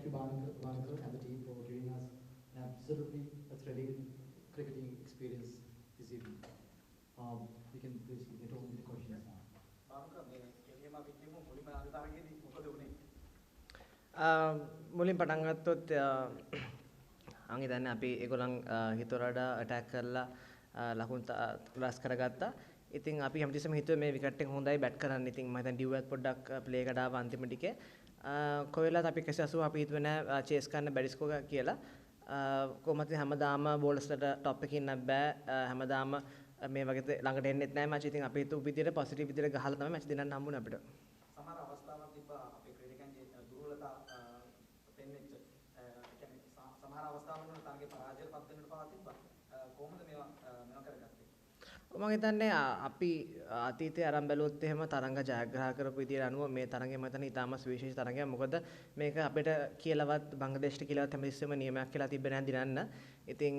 you, Bhanuka, and the team for giving us an absolutely thrilling cricketing experience this evening. We can basically get on with the questions now. මුලින් පටන් ගත්තොත් මම හිතන්නේ අපි ඒගොල්ලන් හිතවලට අටැක් කරලා ලකුණු රැස් කරගත්තා. ඉතින් අපි හැමතිස්සෙම හිතුවේ මේ විකට් එක හොඳයි බැට් කරන්න. ඉතින් මම හිතන්නේ ඩිව් එකත් පොඩ්ඩක් ප්ලේ එකට ආව අන්තිම ටිකේ. කොහෙලත් අපි 180 අපි හිතුවේ නෑ චේස් කරන්න බැරි ස්කෝර් එකක් කියලා. කොහොමද හැමදාම බෝලර්ස්ලට টොප් එකේ ඉන්න බෑ. හැමදාම මේ වගේ ළඟට එන්නෙත් නෑ මැච්. ඉතින් අපි හිතුව විදියට පොසිටිව් විදියට ගහලා තමයි මැච් දෙන්නන්න හම්බුනේ අපිට. සමහර අවස්ථාවක් තිබ්බා අපේ ක්‍රීඩකයන්ගේ දුර්වලතා පෙන්වෙච්ච කියන්නේ සමහර අවස්ථාවල තරගේ පරාජයටපත් වෙන්නට පවා තිබ්බා. කොහොමද මේවා කරගත්තේ? මම හිතන්නේ අපි අතීතයේ ආරම්භ බැලුවොත් එහෙම තරංග ජයග්‍රහ කරපු විදියට අනුව මේ තරංගය මම හිතන්නේ ඉතාම සුවිශේෂී තරංගයක්. මොකද මේක අපිට කියලාවත් බංග්ලාදේශට කියලාවත් හැමතිස්සෙම නියමයක් කියලා තිබ්බේ නැහැ දිනන්න. ඉතින්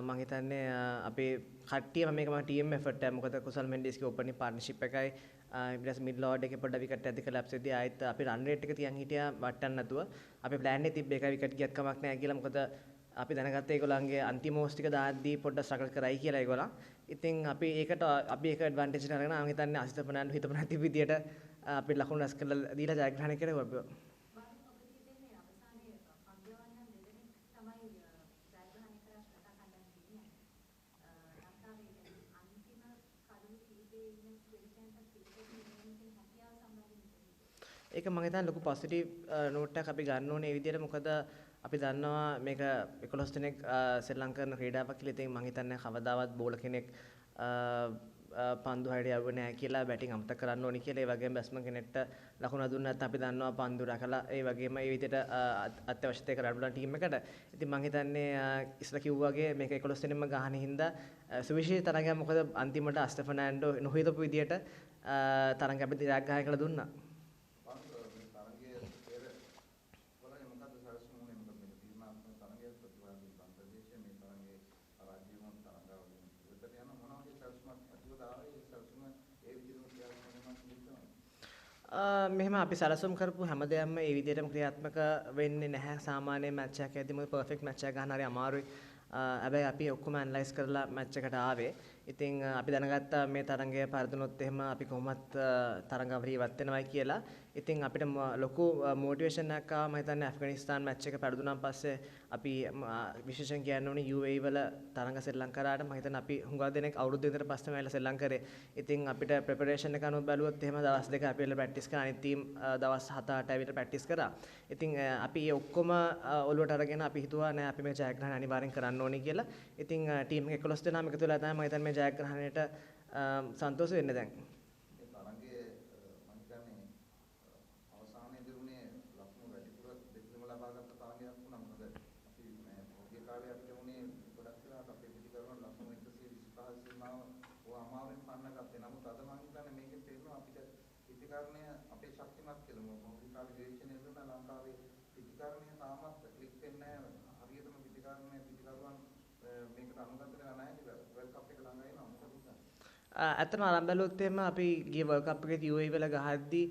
මම හිතන්නේ අපේ කට්ටියම මේක මම ටීම් එෆර්ට් එක. මොකද කුසල් මෙන්ඩිස්ගේ ඕපනින් පාර්ට්නර්ෂිප් එකයි ඊට මිඩල් ඕවර් එකේ පොඩ්ඩක් විකට් ඇති කරලා අප්සෙද්දී ආයෙත් අපි රන් රේට් එක තියන් හිටියා වටන්න නැතුව. අපි ප්ලෑන් එකේ තිබ්බ එකයි විකට් ගියත් කමක් නැහැ කියලා. මොකද අපි දැනගත්තා ඒගොල්ලන්ගේ අන්තිම ඕවර්ස් ටික දාද්දී පොඩ්ඩක් ස්ට්‍රගල් කරයි කියලා ඒගොල්ලන්. ඉතින් අපි ඒක ඇඩ්වාන්ටේජ් එක අරගෙන මම හිතන්නේ අසිත ප්‍රනාන්දු හිතපු නැති විදියට අපි ලකුණු රැස් කරලා දීලා ජයග්‍රහණය කරේ අපි. ඒක මම හිතන්නේ ලොකු පොසිටිව් නෝට් එකක් අපි ගන්න ඕනේ මේ විදියට. මොකද අපි දන්නවා මේක 11 දිනක් ශ්‍රී ලංකන් ක්‍රීඩාවක් කියලා. ඉතින් මම හිතන්නේ කවදාවත් බෝල කෙනෙක් පන්දු හරියට යවුවේ නැහැ කියලා බැටිං අමතක කරන්න ඕනි කියලා. ඒ වගේම බැට්ස්මන් කෙනෙක්ට ලකුණු දුන්නත් නැත්නම් අපි දන්නවා පන්දු රැකලා ඒ වගේම මේ විදිහට අත්‍යවශ්‍යතාවය කරන්න පුළුවන් ටීම් එකට. ඉතින් මම හිතන්නේ ඉස්සලා කිව්වා වගේ මේක 11 දිනෙම ගහන හින්දා සුවිශේෂී තරගයක්. මොකද අන්තිමට අස්ත ෆර්නෑන්ඩෝ නොහිතපු විදිහට තරග අපිට ජයග්‍රහණය කළ දුන්නා. මෙහෙම අපි සැලසුම් කරපු හැමදේම මේ විදිහටම ක්‍රියාත්මක වෙන්නේ නැහැ. සාමාන්‍ය මැච් එකක් ඇද්දි මොකද පර්ෆෙක්ට් මැච් එකක් ගන්න හරි අමාරුයි. හැබැයි අපි ඔක්කොම ඇනලයිස් කරලා මැච් එකට ආවේ. ඉතින් අපි දැනගත්තා මේ තරගය පරදුනොත් එහෙම අපි කොහොමත් තරගාවලිය ඉවත් වෙනවයි කියලා. ඉතින් අපිට ලොකු මොටිවේෂන් එකක් ආවා. මම හිතන්නේ ඇෆ්ගනිස්තාන් මැච් එක පරදුනාන් පස්සේ අපි විශේෂයෙන් කියන්න ඕනේ UAE වල තරග ශ්‍රී ලංකාවට මම හිතන්නේ අපි හුඟා දෙනෙක් අවුරුදු දෙකකට පස්සේ මම ශ්‍රී ලංකාවේ. ඉතින් අපිට ප්‍රෙපරේෂන් එක අනුව බැලුවොත් එහෙම දවස් දෙක අපි වෙලා ප්‍රැක්ටිස් කරා. අනිත් ටීම් දවස් 7-8 ඇවිල්ලා ප්‍රැක්ටිස් කරා. ඉතින් අපි ඔක්කොම ඔලුවට අරගෙන අපි හිතුවා නෑ අපි මේ ජයග්‍රහණය අනිවාර්යෙන් කරන්න ඕනේ කියලා. ඉතින් ටීම් එක 11 දෙනාම එකතු වෙලා තමයි මම හිතන්නේ මේ ජයග්‍රහණයට සන්තෝෂ වෙන්නේ දැන්. අපේ ශක්තිමත් කියලා මොකද කාලේ ග්‍රේෂන් එල්ලුණා ලංකාවේ පිටිකරණය තාමත් ක්ලික් වෙන්නේ නැහැ හරියටම පිටිකරුවන් මේකට අනුගත වෙලා නැහැ කියලා වර්ල්ඩ් කප් එක ළඟ එනවා මොකද ඇත්තටම ආරම්භ බැලුවොත් එහෙම අපි ගිය වර්ල්ඩ් කප් එකේදී UAE වල ගහද්දී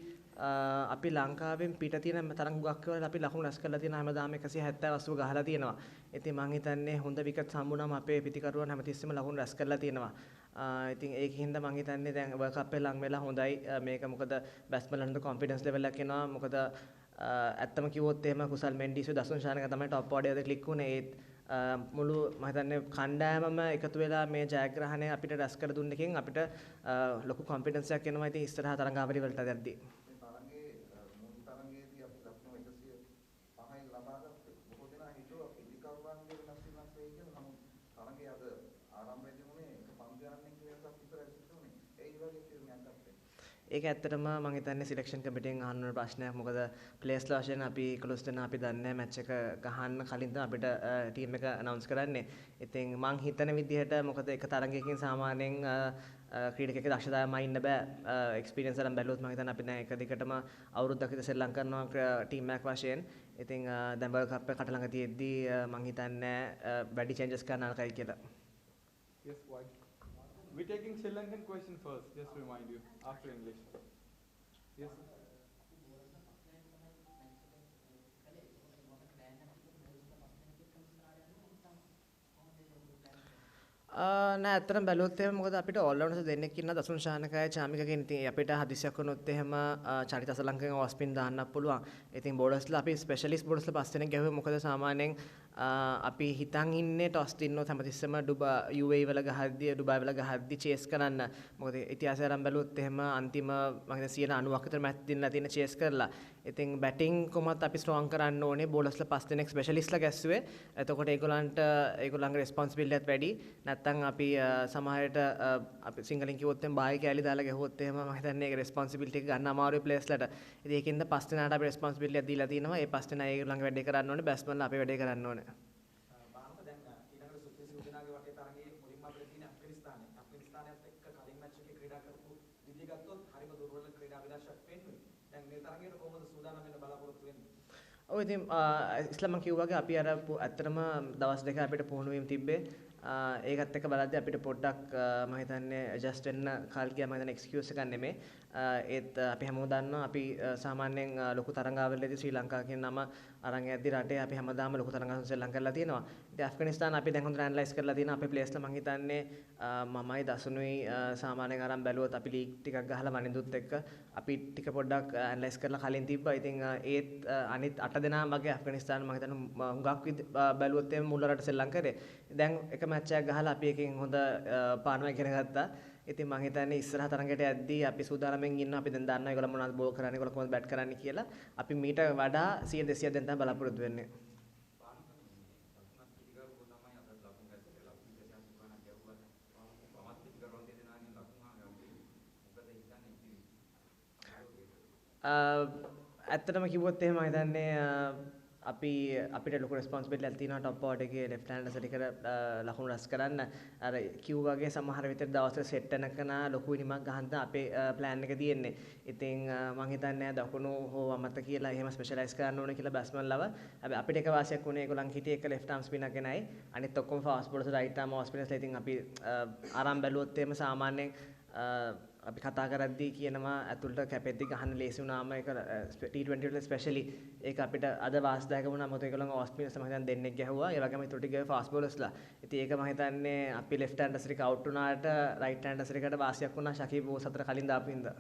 අපි ලංකාවෙන් පිට තියෙන තරම් ගුවක් වල අපි ලකුණු රැස් කරලා තියෙන හැමදාම 170 80 ගහලා තියෙනවා. ඉතින් මම හිතන්නේ හොඳ විකට් හම්බුනම අපේ පිටිකරුවන් හැමතිස්සෙම ලකුණු රැස් කරලා තියෙනවා. ඉතින් ඒකින්ද මම හිතන්නේ දැන් වර්ල්ඩ් කප් එක ලඟ වෙලා හොඳයි මේක. මොකද බැට්ස්මන්ලන්ට කොන්ෆිඩන්ස් ලෙවල් එකක් එනවා. මොකද ඇත්තම කිව්වොත් එහෙම කුසල් මෙන්ඩිස් දසුන් ශානක තමයි টොප් ඕඩර් එකේ ක්ලික් වුණේ. ඒත් මුළු මම හිතන්නේ කණ්ඩායමම එකතු වෙලා මේ ජයග්‍රහණය අපිට රැස් කර දුන්න එකෙන් අපිට ලොකු කොන්ෆිඩන්ස් එකක් එනවා. ඉතින් ඉස්සරහ තරඟාවලිය වලට යද්දී ඒක ඇත්තටම මම හිතන්නේ සිලෙක්ෂන් කමිටියෙන් අහන්න ඕන ප්‍රශ්නයක්. මොකද ප්ලේයර්ස්ලා වශයෙන් අපි 11 දෙනා අපි දන්නේ මැච් එක ගහන්න කලින් තමයි අපිට ටීම් එක අනවුන්ස් කරන්නේ. ඉතින් මම හිතන විදිහට මොකද එක තරගයකින් සාමාන්‍යයෙන් ක්‍රීඩකයෙක්ගේ දක්ෂතාවයමයි ඉන්න බෑ. එක්ස්පීරියන්ස් එකෙන් බැලුවොත් මම හිතන්නේ අපි දැන් එක දිගටම අවුරුද්දක් විතර ශ්‍රී ලංකාවේ ටීම් එකක් වශයෙන්. ඉතින් දැන් වර්ල්ඩ් කප් එක කට ළඟ තියෙද්දී මම හිතන්නේ වැඩි චේන්ජස් කරන්න අරකයි කියලා. Yes, why? We're taking Sri Lankan question first, just to remind you, after English. Yes. නෑ ඇත්තටම බැලුවොත් එහෙම මොකද අපිට all rounders දෙන්නෙක් ඉන්නවා දසුන් ශානකයි චාමික කියන ඉතින් අපිට හදිසියක් වුණොත් එහෙම චරිත අසලංකෙන් ඕෆ් ස්පින් දාන්නත් පුළුවන්. ඉතින් බෝලර්ස්ලා අපි ස්පෙෂලිස්ට් බෝලර්ස්ලා පස් දෙනෙක් ගැහුවේ මොකද සාමාන්‍යයෙන් අපි හිතන් ඉන්නේ ටොස් දින්නොත් හැමතිස්සෙම UAE වල ගහද්දී ඩුබායි වල ගහද්දී චේස් කරන්න. මොකද ඉතිහාසය අරන් බැලුවොත් එහෙම අන්තිම මම හිතන්නේ 90ක් විතර මැච් දිනලා තියෙන චේස් කරලා. ඉතින් බැටිං කොහොමත් අපි ස්ට්‍රෝං කරන්න ඕනේ බෝලර්ස්ලා පස් දෙනෙක් ස්පෙෂලිස්ට්ලා ගැස්සුවේ. එතකොට ඒගොල්ලන්ගේ රෙස්පොන්සිබිලිටි එකත් වැඩි. නැත්තම් අපි සමහරට අපි සිංහලෙන් කිව්වොත් එම් බායි කැලි දාලා ගැහුවොත් එහෙම මම හිතන්නේ ඒක රෙස්පොන්සිබිලිටි එක ගන්න අමාරුයි ප්ලේයර්ස්ලාට. ඉතින් ඒකින්ද පස් දෙනාට අපි රෙස්පොන්සිබිලිටි එකක් දීලා තියෙනවා. ඒ පස් දෙනා ඒගොල්ලන්ගේ වැඩේ කරන්න ඕනේ. බැට්ස්මන්ලා අපේ වැඩේ කරන්න ඕනේ. බානුක දැන් ඊළඟට සුපිරි උදනාගේ වටේ තරගයේ මුලින්ම අපිට තියෙන අප්ගානිස්තානයත් එක්ක කලින් මැච් එකේ ක්‍රීඩා කරපු විදිය ගත්තොත් හරිම දුර්වල ක්‍රීඩා විලාසයක් පෙන්වුවේ. දැන් මේ තරගයට කොහොමද සූදානම් වෙන්න බලාපොරොත්තු වෙන්නේ? ඔව් ඉතින් ඉස්ලාම් මම කිව්වා වගේ අපි අර ඇත්තටම දවස් දෙක අපිට පුහුණු වීම තිබ්බේ. ඒකත් එක්ක බලද්දී අපිට පොඩ්ඩක් මම හිතන්නේ ඇඩ්ජස්ට් වෙන්න කාල් ගියා. මම හිතන්නේ එක්ස්කියුස් එකක් නෙමෙයි. ඒත් අපි හැමෝම දන්නවා අපි සාමාන්‍යයෙන් ලොකු තරඟාවලදී ශ්‍රී ලංකාව කියන නම අරන් යද්දි රටේ අපි හැමදාම ලොකු තරඟාවල් ශ්‍රී කරලා තියෙනවා. ඉතින් ඇෆ්ගනිස්තාන අපි දැන් හොඳට ඇනලයිස් කරලා තියෙනවා. අපේ ප්ලේයර්ස්ලා මම හිතන්නේ මමයි දසුනුයි සාමාන්‍යයෙන් අරන් බැලුවොත් අපි ලීග් ටිකක් ගහලා වනින්දුත් එක්ක අපි ටික පොඩ්ඩක් ඇනලයිස් කරලා කලින් තිබ්බා. ඉතින් ඒත් අනිත් 8 දෙනා වගේ ඇෆ්ගනිස්තාන මම හිතන්නේ හුඟක් බැලුවොත් එම් මුල රට ශ්‍රී ලංකාවේ දැන් එක මැච් එකක් ගහලා අපි එකෙන් හොඳ පාඩමක් ඉගෙන ගත්තා. ඉතින් මම හිතන්නේ ඉස්සරහ තරඟයට යද්දී අපි සූදානම්ෙන් ඉන්නවා. අපි දැන් දන්නවා ඒගොල්ලෝ මොනවද බෝල් කරන්නේ, ඒගොල්ලෝ කොහොමද බැට් කරන්නේ කියලා. අපි මීට වඩා 100 200ක් දැන් තමයි බලාපොරොත්තු වෙන්නේ. ඇත්තටම කිව්වොත් එහෙම මම හිතන්නේ අපිට ලොකු රෙස්පොන්සිබිලිටි එකක් තියෙනවා টপ පවර් එකේ ලෙෆ්ට් හෑන්ඩර්ස් ටිකට ලකුණු රැස් කරන්න. අර කිව් වගේ සමහර විතර දවසට සෙට් වෙනකන ලොකු ඉනිමක් ගහන්න අපේ ප්ලෑන් එක තියෙන්නේ. ඉතින් මම හිතන්නේ දකුණු හෝ වමත කියලා එහෙම ස්පෙෂලායිස් කරන්න ඕනේ කියලා බැට්ස්මන්ලව. හැබැයි අපිට එක වාසියක් වුණේ ඒගොල්ලන් හිටියේ එක ලෙෆ්ට් ආම් ස්පිනර් ගෙනයි. අනිත් ඔක්කොම ෆාස්ට් බෝලර්ස් රයිට් ආම් ඔෆ් ස්පිනර්ස්ලා. ඉතින් අපි ආරම්භ බැලුවොත් එහෙම සාමාන්‍යයෙන් අපි කතා කරද්දී කියනවා ඇතුළට කැපෙද්දි ගහන්න ලේසි වුණාම ඒක T20 වල ස්පෙෂලි ඒක අපිට අද වාස්දායක වුණා. මොකද ඒගොල්ලෝ ඔෆ් ස්පිනර්ස් මම හිතන්නේ දෙන්නෙක් ගැහුවා. ඒ වගේම ඊට ටික ෆාස්ට් බෝලර්ස්ලා. ඉතින් ඒක මම හිතන්නේ අපි ලෙෆ්ට් හෑන්ඩර්ස් ටික අවුට් වුණාට රයිට් හෑන්ඩර්ස් ටිකට වාසියක් වුණා. ශකීබ් ඕස් අතර කලින් දාපු හින්දා.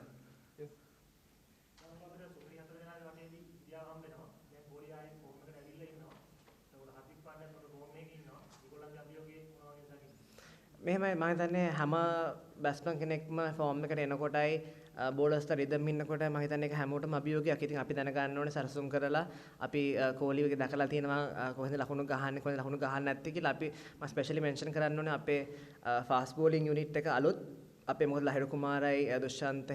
මෙහෙමයි මම හිතන්නේ හැම බැට්ස්මන් කෙනෙක්ම ෆෝම් එකට එනකොටයි බෝලර්ස්ට රිදම් ඉන්නකොට මම හිතන්නේ ඒක හැමෝටම අභියෝගයක්. ඉතින් අපි දැනගන්න ඕනේ සරසුම් කරලා අපි කෝලිවගේ දැකලා තියෙනවා කොහෙන්ද ලකුණු ගහන්නේ කොහෙන්ද ලකුණු ගහන්නේ නැත්තේ කියලා. අපි මම ස්පෙෂලි මෙන්ෂන් කරන්න ඕනේ අපේ ෆාස්ට් බෝලින් යුනිට් එක අලුත් අපේ මොකද ලහිරු කුමාරයි දුෂාන්ත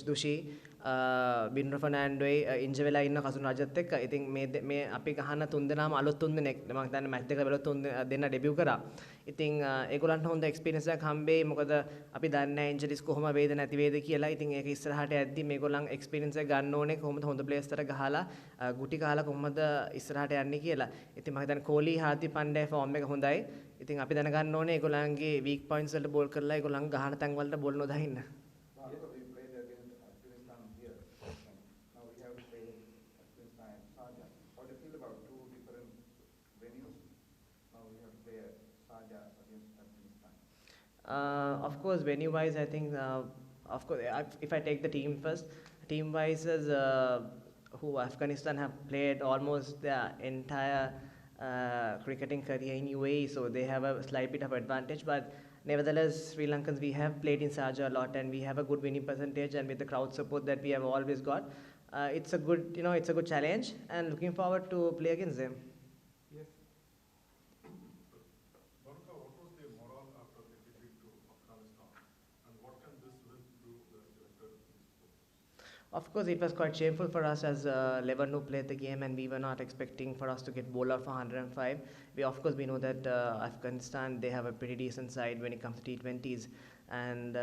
දුෂී බින්ඩ්‍රෝ ෆර්නෑන්ඩෝයි ඉන්ජර් වෙලා ඉන්න කසුන් රජත් එක්ක. ඉතින් මේ අපි ගහන තුන් දෙනාම අලුත් තුන් දෙනෙක්. මම හිතන්නේ මැච් දෙක බලලා තුන් දෙනා ඩෙබියු කරා. ඉතින් ඒගොල්ලන්ට හොඳ එක්ස්පීරියන්ස් එකක් හම්බෙයි. මොකද අපි දන්නේ නැහැ ඉන්ජරිස් කොහොම වේද නැති වේද කියලා. ඉතින් ඒක ඉස්සරහට යද්දි මේගොල්ලන් එක්ස්පීරියන්ස් එක ගන්න ඕනේ කොහොමද හොඳ ප්ලේයර්ස්තර ගහලා ගුටි ගහලා කොහොමද ඉස්සරහට යන්නේ කියලා. ඉතින් මම හිතන්නේ කෝලි හාර්දික් පණ්ඩේ ෆෝම් එක හොඳයි. ඉතින් අපි දැනගන්න ඕනේ ඒගොල්ලන්ගේ වීක් පොයින්ට්ස් වලට බෝල් කරලා ඒගොල්ලන් ගහන තැන් වලට ball නොදහින්න. Of course, venue-wise, I think, of course, if I take the team first, team-wise, who Afghanistan have played almost their entire cricketing career in UAE, so they have a slight bit of advantage. But nevertheless, Sri Lankans, we have played in Sharjah a lot, and we have a good winning percentage, and with the crowd support that we have always got, it's a good, it's a good challenge, and looking forward to play against them. Yes. Bhanuka, what was the morale after the defeat to Afghanistan, and what can this win do the selected of these sports? Of course, it was quite shameful for us as 11 who played the game, and we were not expecting for us to get bowled out for 105. We know that Afghanistan, they have a pretty decent side when it comes to T20s, and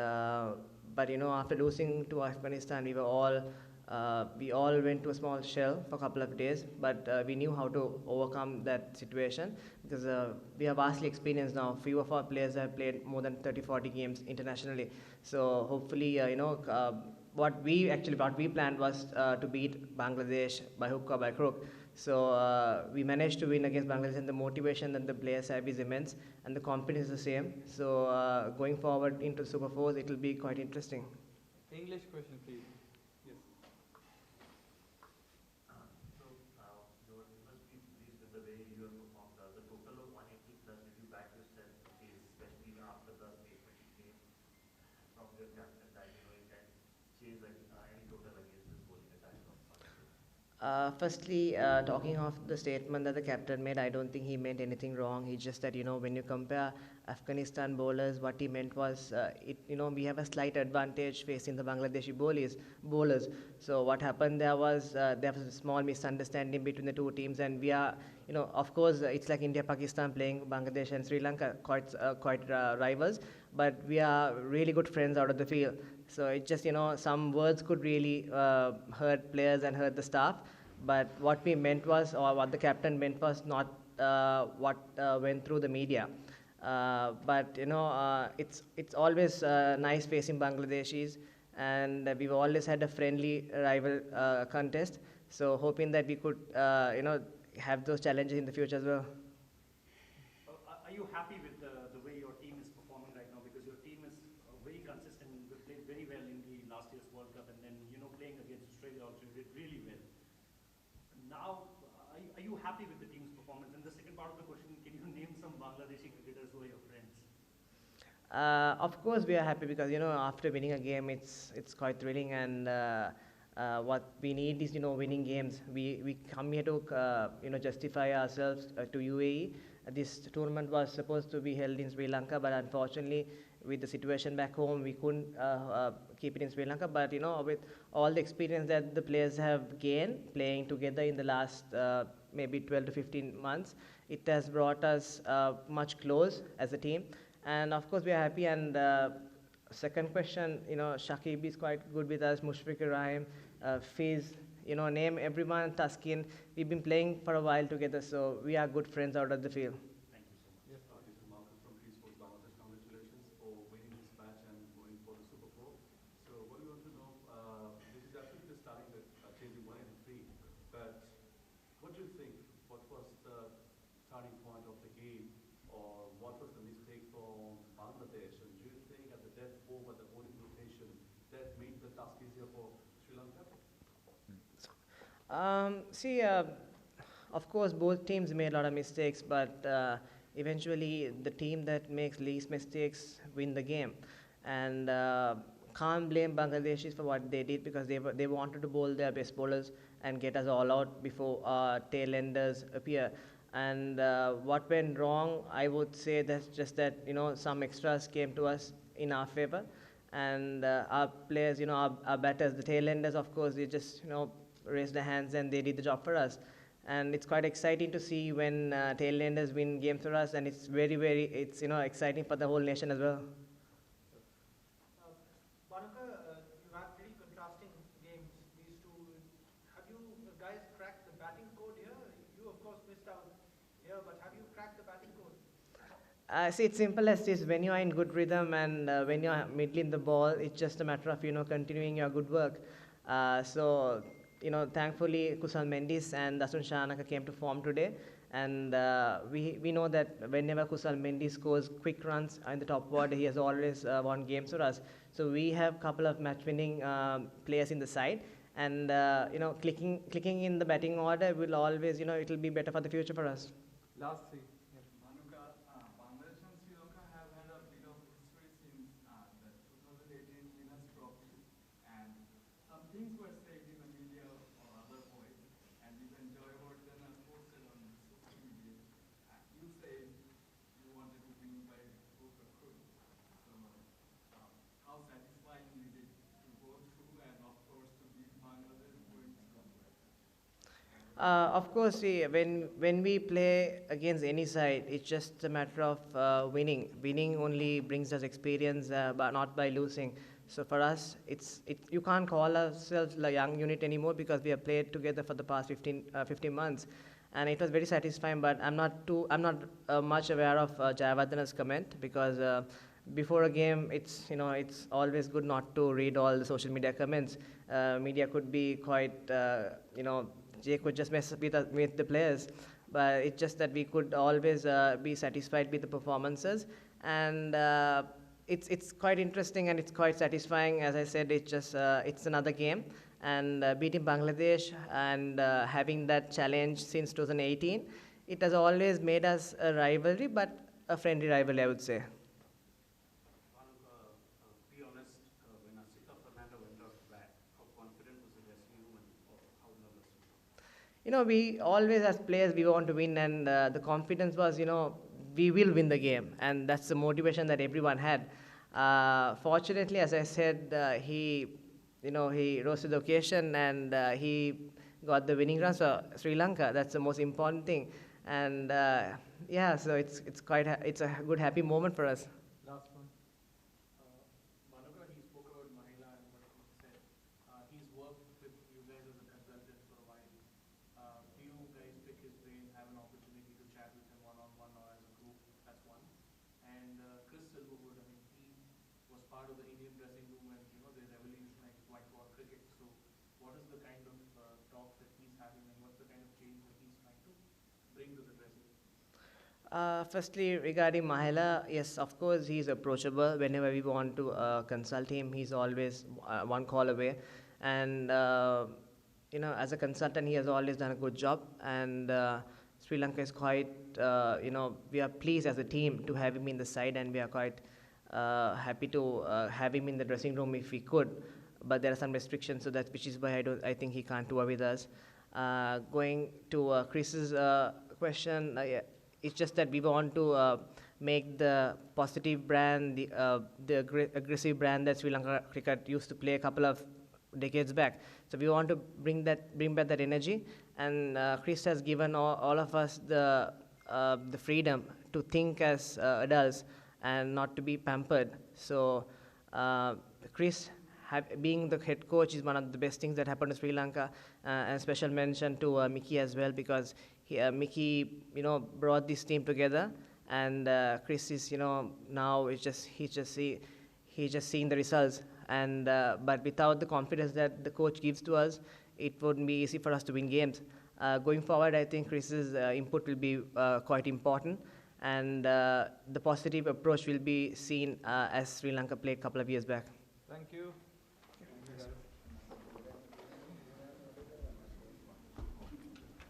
but after losing to Afghanistan, we all went to a small shell for a couple of days, but we knew how to overcome that situation because we are vastly experienced now. Few of our players have played more than 30-40 games internationally, so hopefully what we planned was to beat Bangladesh by hook or by crook. So we managed to win against Bangladesh, and the motivation that the players have is immense, and the confidence is the same. So going forward into Super 4s, it will be quite interesting. English question, please. Yes. So, you must be pleased with the way you have performed. The total of 180 plus, did you back yourself, especially after the statement you came from your captain that you can chase any total against this bowling attack of Bangladesh? Firstly, talking of the statement that the captain made, I don't think he meant anything wrong. He just said, when you compare Afghanistan bowlers, what he meant was, we have a slight advantage facing the Bangladeshi bowlers. So what happened there was a small misunderstanding between the two teams, and we are, of course, it's like India, Pakistan playing Bangladesh and Sri Lanka, quite rivals, but we are really good friends out of the field. So it just, some words could really hurt players and hurt the staff. But what we meant was, or what the captain meant was not what went through the media. But it's always nice facing Bangladeshis, and we've always had a friendly rival contest. So hoping that we could, have those challenges in the future as well. Are you happy with the way your team is performing right now? Because your team is very consistent. You played very well in the last year's World Cup, and then playing against Australia also you did really well. Now, are you happy with the team's performance? And the second part of the question, can you name some Bangladeshi cricketers who are your friends? Of course, we are happy because after winning a game, it's quite thrilling, and what we need is winning games. We come here to justify ourselves to UAE. This tournament was supposed to be held in Sri Lanka, but unfortunately, with the situation back home, we couldn't keep it in Sri Lanka. But with all the experience that the players have gained playing together in the last maybe 12 to 15 months, it has brought us much close as a team. And of course, we are happy. And second question, Shakib is quite good with us, Mushfiq Rahim, Fiz, name everyone, Taskin. We've been playing for a while together, so we are good friends out of the field. Thank you so much. Yes, this is Marcus from Free Sports Bangladesh. Congratulations for winning this match and going for the Super 4. So what we want to know, this is absolutely starting with changing 1 and 3, but what do you think? What was the starting point of the game, or what was the mistake from Bangladesh? And do you think at the death over the bowling rotation that made the task easier for Sri Lanka? Of course, both teams made a lot of mistakes, but eventually the team that makes least mistakes win the game. And can't blame Bangladeshis for what they did, because they wanted to bowl their best bowlers and get us all out before tail-enders appear. And what went wrong, I would say that's just that some extras came to us in our favor, and our players, our batters, the tail-enders, of course, they just raised their hands and they did the job for us. And it's quite exciting to see when tail-enders win games for us, and it's it's exciting for the whole nation as well. Bhanuka, you had pretty contrasting games, these two. Have you guys cracked the batting code here? You, of course, missed out here, but have you cracked the batting code? See, it's simple as this. When you are in good rhythm and when you are middling the ball, it's just a matter of continuing your good work. So thankfully, Kusal Mendis and Dasun Shahanaka came to form today, and we know that whenever Kusal Mendis scores quick runs in the top order, he has always won games for us. So we have a couple of match-winning players in the side, and clicking in the batting order will always it will be better for the future for us. Last three. Bhanuka, Bangladesh and Sri Lanka have had a bit of history since the 2018 Winners' Trophy, and some things were said in the media or other voice, and even Joy Horton has posted on social media. You said you wanted to win by hook or crook. So, how satisfying is it to go through and, of course, to beat Bangladesh going through? Of course, see, when we play against any side, it's just a matter of winning. Winning only brings us experience, but not by losing. So for us, you can't call ourselves a young unit anymore, because we have played together for the past 15 months, and it was very satisfying. But I'm not much aware of Jayawardena's comment, because before a game, it's always good not to read all the social media comments. Media could be quite Jay could just mess with the players. But it's just that we could always be satisfied with the performances, and it's quite interesting and it's quite satisfying. As I said, it's another game, and beating Bangladesh and having that challenge since 2018, it has always made us a rivalry, but a friendly rivalry, I would say. Bhanuka, be honest, when Asika Fernando went out back, how confident was the dressing room and how nervous? We always, as players, we want to win, and the confidence was, we will win the game, and that's the motivation that everyone had. Fortunately, as I said, he rose to the occasion, and he got the winning runs for Sri Lanka. That's the most important thing, and so it's a good happy moment for us. Last one. Bhanuka, he spoke about Mahila and what he said. He's worked with you guys as a consultant for a while. Do you guys pick his brain, have an opportunity to chat with him one-on-one or as a group? That's one. And Chris Silverwood, I mean, he was part of the Indian dressing room when they revolutionized white ball cricket. So, what is the kind of talk that he's having, and what's the kind of change that he's trying to bring to the dressing room? Firstly, regarding Mahila, yes, of course, he's approachable. Whenever we want to consult him, he's always one call away. And, as a consultant, he has always done a good job. And Sri Lanka is quite, we are pleased as a team to have him in the side, and we are quite happy to have him in the dressing room if we could. But there are some restrictions, so which is why I think he can't tour with us. Going to Chris's question, it's just that we want to make the positive brand, the aggressive brand that Sri Lanka cricket used to play a couple of decades back. So we want to bring back that energy, and Chris has given all of us the freedom to think as adults and not to be pampered. So Chris, being the head coach, is one of the best things that happened to Sri Lanka. And special mention to Mickey as well, because Mickey, brought this team together, and Chris is, now he's just seeing the results. And but without the confidence that the coach gives to us, it wouldn't be easy for us to win games. Going forward, I think Chris's input will be quite important, and the positive approach will be seen as Sri Lanka played a couple of years back. Thank you.